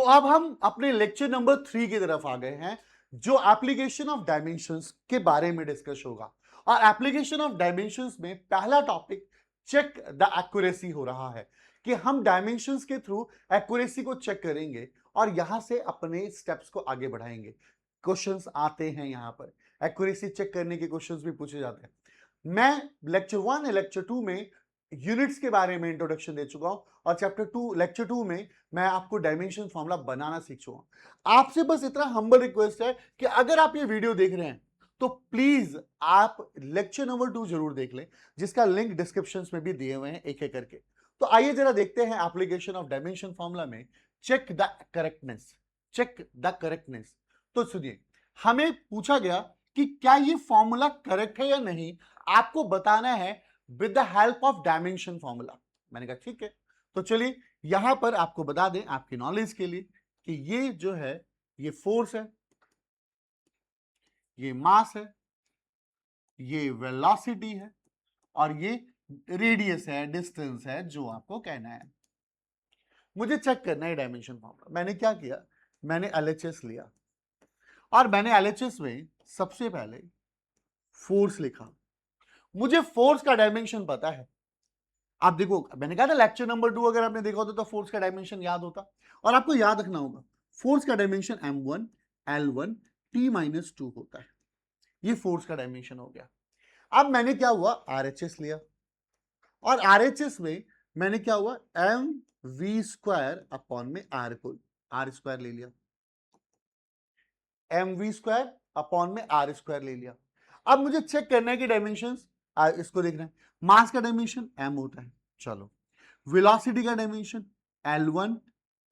तो अब हम अपने लेक्चर नंबर 3 की तरफ आ गए हैं, जो एप्लीकेशन ऑफ डायमेंशंस के बारे में डिस्कस होगा। और एप्लीकेशन ऑफ डायमेंशंस में पहला टॉपिक चेक द एक्यूरेसी हो रहा है कि हम डायमेंशंस के थ्रू एक्यूरेसी को चेक करेंगे और यहां से अपने स्टेप्स को आगे बढ़ाएंगे। क्वेश्चंस आते हैं यहां पर, एक्यूरेसी चेक करने के क्वेश्चंस भी पूछे जाते हैं। मैं लेक्चर 1 या लेक्चर 2 में यूनिट्स के बारे में इंट्रोडक्शन दे चुका हूं और चैप्टर 2 लेक्चर 2 में मैं आपको डायमेंशन फॉर्मूला बनाना सीख चुका हूं। आपसे बस इतना हम्बल रिक्वेस्ट है कि अगर आप ये वीडियो देख रहे हैं तो प्लीज आप लेक्चर नंबर 2 जरूर देख लें, जिसका लिंक डिस्क्रिप्शन में भी दिए हुए हैं एक एक करके। तो आइए जरा देखते हैं एप्लीकेशन ऑफ डायमेंशन फॉर्मूला में check the correctness. Check the correctness. तो सुनिए, हमें पूछा गया कि क्या ये फॉर्मूला करेक्ट है या नहीं, आपको बताना है with the help of dimension formula. मैंने कहा ठीक है, तो चलिए यहां पर आपको बता दें आपकी नॉलेज के लिए कि ये जो है ये फोर्स है, ये मास है, ये वेलोसिटी है और ये रेडियस है, डिस्टेंस है, जो आपको कहना है। मुझे चेक करना है डायमेंशन फॉर्मूला। मैंने क्या किया, मैंने एलएचएस लिया और मैंने एलएचएस में सबसे पहले फोर्स लिखा। मुझे फोर्स का डायमेंशन पता है। आप देखो, मैंने कहा था लेक्चर नंबर 2 अगर आपने देखा होता तो फोर्स का डायमेंशन याद होता, और आपको याद रखना होगा फोर्स का डायमेंशन m1 l1 t-2 होता है। ये फोर्स का डायमेंशन हो गया। अब मैंने क्या हुआ, आरएचएस लिया और आरएचएस में मैंने क्या हुआ, एम वी स्क्वायर अपॉन में आर को आर स्क्वायर ले लिया, एम वी स्क्वायर अपॉन में आर स्क्वायर ले लिया। अब मुझे चेक करना है कि डायमेंशंस, इसको देखना है। मास का डायमेंशन m होता है, चलो। वेलोसिटी का डायमेंशन L1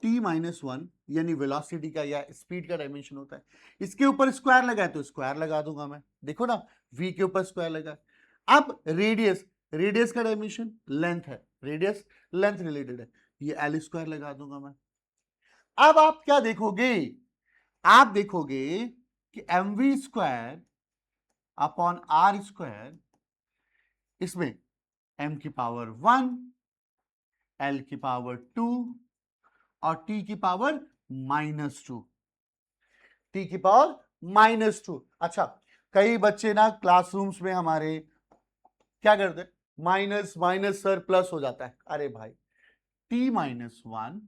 t-1 यानी वेलोसिटी का या स्पीड का डायमेंशन होता है। इसके ऊपर स्क्वायर लगा है तो स्क्वायर लगा दूंगा मैं, देखो ना v के ऊपर स्क्वायर लगा है। अब रेडियस, रेडियस का डायमेंशन लेंथ है, रेडियस लेंथ रिलेटेड है, ये L स्क्वायर लगा दूंगा मैं। अब आप क्या देखोगे, आप देखोगे कि mv square upon r square, इसमें m की पावर 1, l की पावर 2 और t की पावर -2, t की पावर -2। अच्छा, कई बच्चे ना क्लासरूम्स में हमारे क्या करते हैं, माइनस माइनस सर प्लस हो जाता है। अरे भाई, t-1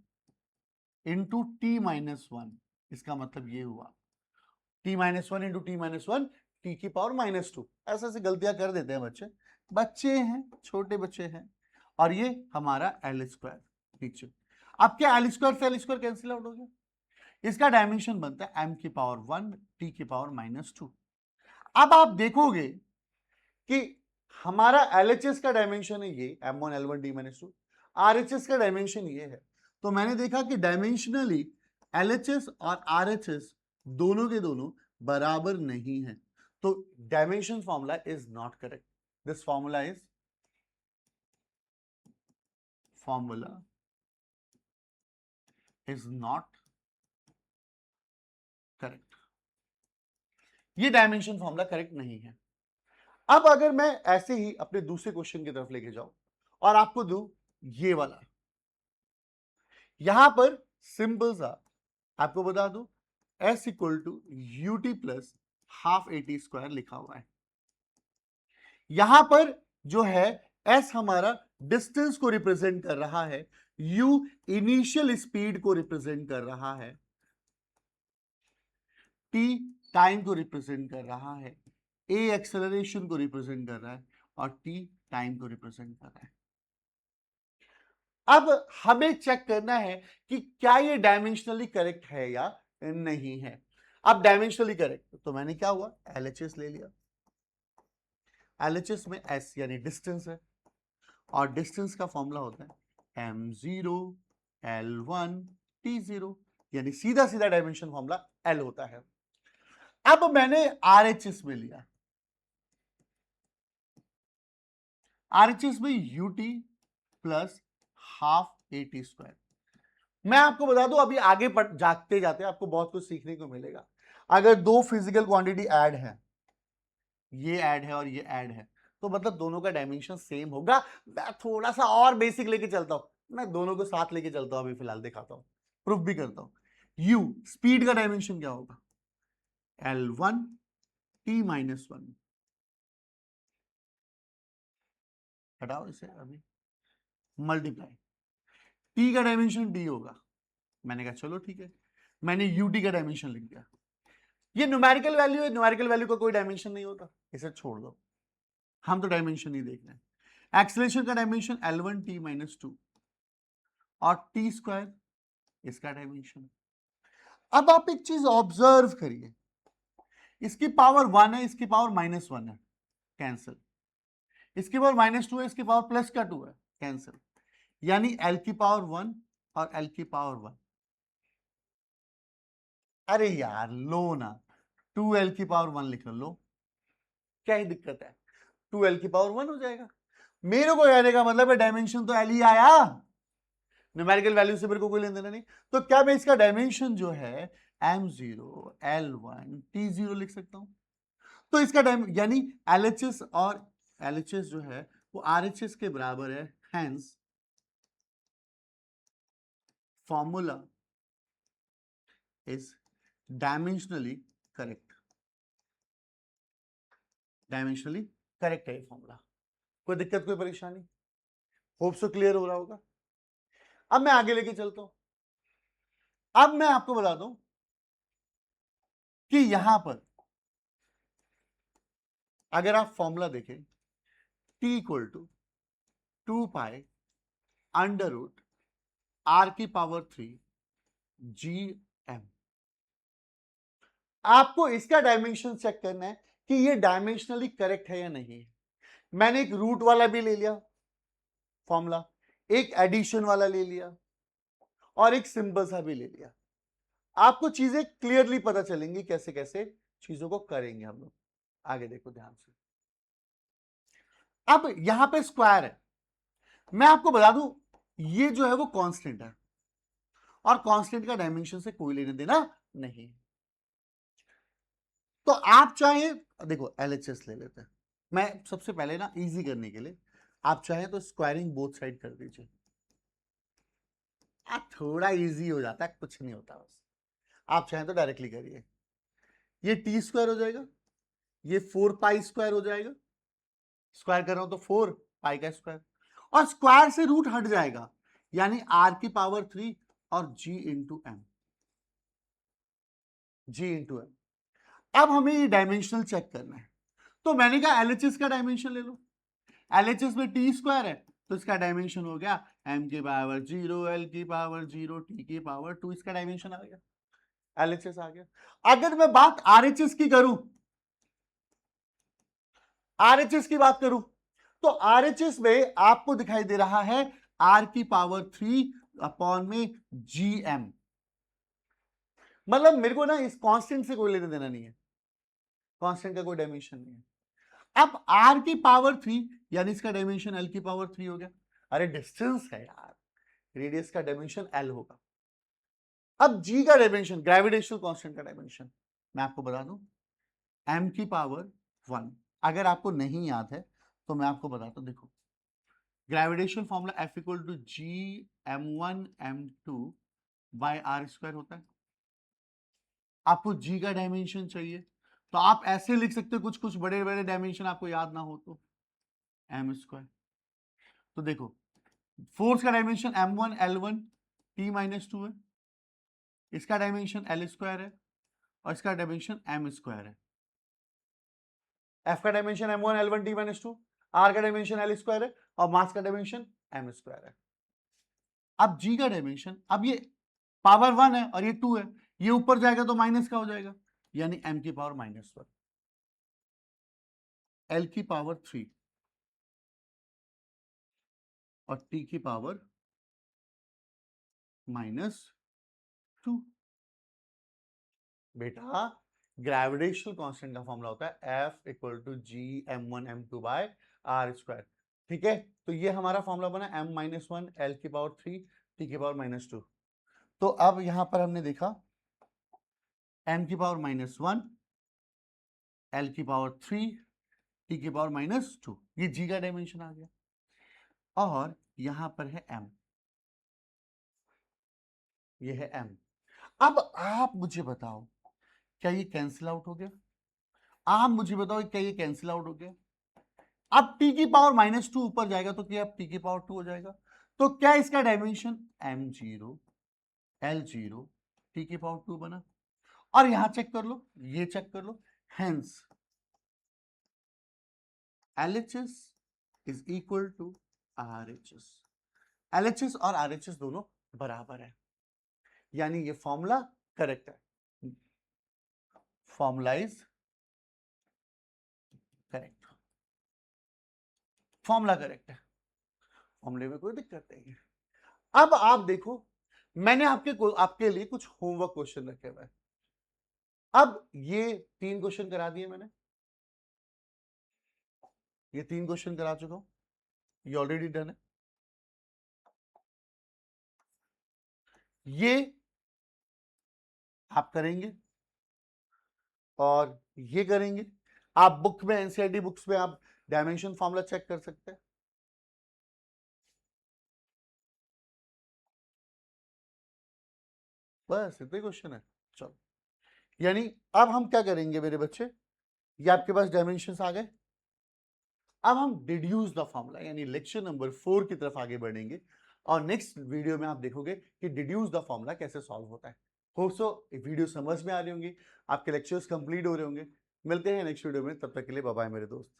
इंटू t-1, इसका मतलब ये हुआ t-1 इंटू t-1 t की पावर -2। ऐसे ऐसे गलतियां कर देते हैं बच्चे, बच्चे हैं, छोटे बच्चे हैं। और ये हमारा एल स्क्वायर नीचे। अब क्या एल स्क्वायर से एल स्क्वायर कैंसिल आउट हो गया, इसका डायमेंशन बनता है m की पावर 1 t की पावर -2। अब आप देखोगे कि हमारा LHS का डायमेंशन है ये m1 l1 t-2, RHS का डायमेंशन ये है। तो मैंने देखा कि डायमेंशनली LHS और RHS दोनों के दोनों बराबर नहीं है, तो dimension formula is not correct. This formula is not correct. ये डायमेंशन फॉर्मूला करेक्ट नहीं है। अब अगर मैं ऐसे ही अपने दूसरे क्वेश्चन की तरफ लेके जाऊं और आपको दूं ये वाला, यहां पर सिंपल सा आपको बता दूं s equal to u t plus half a t square लिखा हुआ है। यहां पर जो है s हमारा डिस्टेंस को रिप्रेजेंट कर रहा है, u इनिशियल स्पीड को रिप्रेजेंट कर रहा है, t टाइम को रिप्रेजेंट कर रहा है, a एक्सेलरेशन को रिप्रेजेंट कर रहा है और t टाइम को रिप्रेजेंट कर रहा है। अब हमें चेक करना है कि क्या ये डायमेंशनली करेक्ट है या नहीं है। अब डायमेंशनली करेक्ट तो मैंने क्या हुआ, LHS ले लिया। LHS में s यानी डिस्टेंस है और डिस्टेंस का फॉर्मूला होता है m0 l1 t0, यानी सीधा सीधा डायमेंशन फॉर्मूला l होता है। अब मैंने RHS में लिया, RHS में ut plus half a t square. मैं आपको बता दूं अभी आगे जाते जाते आपको बहुत कुछ सीखने को मिलेगा। अगर दो फिजिकल क्वांटिटी ऐड है, ये ऐड है और ये ऐड है, तो मतलब दोनों का डायमेंशन सेम होगा। मैं थोड़ा सा और बेसिक लेके चलता हूं, मैं दोनों को साथ लेके चलता हूं, अभी फिलहाल दिखाता हूं, प्रूफ भी करता हूं। u स्पीड का डायमेंशन क्या होगा, L1 t माइनस 1, हटाओ इसे अभी, मल्टीप्लाई t का डायमेंशन d होगा। मैंने कहा चलो ठीक है, मैंने ut का डायमेंशन लिख दिया। ये न्यूमेरिकल वैल्यू है, न्यूमेरिकल वैल्यू का कोई डायमेंशन नहीं होता, इसे छोड़ दो, हम तो डायमेंशन ही देख रहे हैं। एक्सेलरेशन का डायमेंशन L1 t माइनस 2 और टी स्क्वायर इसका डायमेंशन। अब आप एक चीज ऑब्जर्व करिए, इसकी पावर 1 है, इसकी पावर माइनस 1 है, कैंसिल। इसकी पावर माइनस 2 है, इसकी पावर प्लस का 2 है, कैंसिल। यानी L की पावर 1 और L की पावर 1। अरे यार लो ना, 2L की पावर 1 लिख लो, क्या ही दिक्कत है, 2L की पावर 1 हो जाएगा। मेरे को कहने का मतलब है डायमेंशन तो L ही आया, न्यूमेरिकल वैल्यू से मेरे को कोई लेना देना नहीं। तो क्या मैं इसका डायमेंशन जो है m0 L1 t0 लिख सकता हूं? तो इसका यानी LHS और LHS जो है वो RHS के बराबर है, hence formula is dimensionally correct. Dimensionally correct है ये फॉर्मूला, कोई दिक्कत कोई परेशानी? होप सो क्लियर हो रहा होगा। अब मैं आगे लेके चलता हूं। अब मैं आपको बता दूं कि यहां पर अगर आप फॉर्मूला देखें, t equal to 2 pi under root r की पावर 3 gm। आपको इसका डायमेंशन चेक करना है कि ये डायमेंशनली करेक्ट है या नहीं। मैंने एक रूट वाला भी ले लिया फॉर्मूला, एक एडिशन वाला ले लिया और एक सिंपल सा भी ले लिया। आपको चीजें क्लियरली पता चलेंगी कैसे कैसे चीजों को करेंगे हम लोग। आगे देखो ध्यान से। अब यहां पे स्क्वायर है, मैं आपको बता दूं ये जो है वो कांस्टेंट है और कांस्टेंट का डायमेंशन से कोई लेना देना नहीं। तो आप चाहे देखो LHS ले लेते हैं, मैं सबसे पहले ना इजी करने के लिए आप चाहे तो स्क्वायरिंग बोथ साइड कर दीजिए, थोड़ा इजी हो जाता है, कुछ नहीं होता बस। आप चाहे तो डायरेक्टली करिए, ये t स्क्वायर हो जाएगा, ये 4 पाई स्क्वायर हो जाएगा, स्क्वायर कर रहा हूं तो 4 पाई का स्क्वायर, और स्क्वायर से रूट हट जाएगा, यानी r की पावर 3 और g इंटू एम, अब हमें ये डायमेंशनल चेक करना है। तो मैंने कहा LHS का डायमेंशन ले लो, LHS में t स्क्वायर है तो इसका डायमेंशन हो गया m की पावर 0 L की पावर 0 t की पावर 2, इसका डायमेंशन आ गया, LHS आ गया। अगर मैं बात RHS की करूं, RHS की बात करूं तो RHS में आपको दिखाई दे रहा है r की पावर 3 अपॉन में gm। मतलब मेरे को ना इस कांस्टेंट से कोई लेना देना नहीं है, कांस्टेंट का कोई डायमेंशन नहीं है। अब r की पावर 3 यानी इसका डायमेंशन l की पावर 3 हो गया। अरे डिस्टेंस है यार, रेडियस का डायमेंशन l होगा। अब g का डायमेंशन, ग्रेविटेशनल कांस्टेंट का डायमेंशन मैं आपको बता दूं, m की पावर 1। अगर आपको नहीं याद है तो मैं आपको बताता हूं, देखो gravitational formula F equal to G m1 m2 by r square होता है। आपको g का डायमेंशन चाहिए तो आप ऐसे लिख सकते हो, कुछ कुछ बड़े बड़े डायमेंशन आपको याद ना हो तो m स्क्वायर। तो देखो फोर्स का dimension m1 L1 t minus 2 है, इसका डायमेंशन L स्क्वायर है और इसका डायमेंशन m स्क्वायर है। F का dimension m1 L1 t minus 2, R का डायमेंशन L स्क्वायर है और मास का डायमेंशन m स्क्वायर है। अब g का डायमेंशन, अब ये पावर 1 है और ये 2 है, ये ऊपर जाएगा तो माइनस का हो जाएगा, यानी m की पावर माइनस 1, L की पावर 3 और t की पावर माइनस 2। बेटा ग्रेविटेशनल कांस्टेंट का फॉर्मूला होता है F equal to G m1 m2 by r square. ठीक है, तो ये हमारा फॉर्मूला बना m माइनस 1 L की पावर 3 t की पावर माइनस 2। तो अब यहां पर हमने देखा m की पावर माइनस 1 L की पावर 3 t की पावर माइनस 2, ये g का डायमेंशन आ गया। और यहां पर है m, ये है m। अब आप मुझे बताओ क्या ये कैंसिल आउट हो गया? आप मुझे बताओ क्या ये कैंसिल आउट हो गया? अब t की पावर -2 ऊपर जाएगा तो क्या t की पावर 2 हो जाएगा? तो क्या इसका डायमेंशन m0 l0 t की पावर 2 बना? और यहां चेक कर लो, ये चेक कर लो, hence LHS is equal to RHS। LHS और RHS दोनों बराबर है, यानी ये फॉर्मूला करेक्ट है। Formula is correct, formula correct है, फॉर्मूले में कोई दिक्कत नहीं है। अब आप देखो, मैंने आपके लिए कुछ होमवर्क क्वेश्चन रखे हुए हैं। अब ये 3 क्वेश्चन करा दिए मैंने, ये 3 क्वेश्चन करा चुका हूं, ये ऑलरेडी डन है। ये आप करेंगे और ये करेंगे। आप बुक में, एनसीईआरटी बुक्स में आप डायमेंशन फॉर्मूला चेक कर सकते हैं। बस इतने क्वेश्चन है। चलो, यानी अब हम क्या करेंगे मेरे बच्चे, ये आपके पास डायमेंशंस आ गए। अब हम डिड्यूस द फॉर्मूला यानी लेक्चर नंबर 4 की तरफ आगे बढ़ेंगे और नेक्स्ट वीडियो में आप देखोगे कि डिड्यूस द फॉर्मूला कैसे सॉल्व होता है। होप सो वीडियो समझ में आ रही होंगी, आपके लेक्चर्स कंप्लीट हो रहे होंगे। मिलते हैं नेक्स्ट वीडियो में, तब तक के लिए बाय बाय मेरे दोस्त।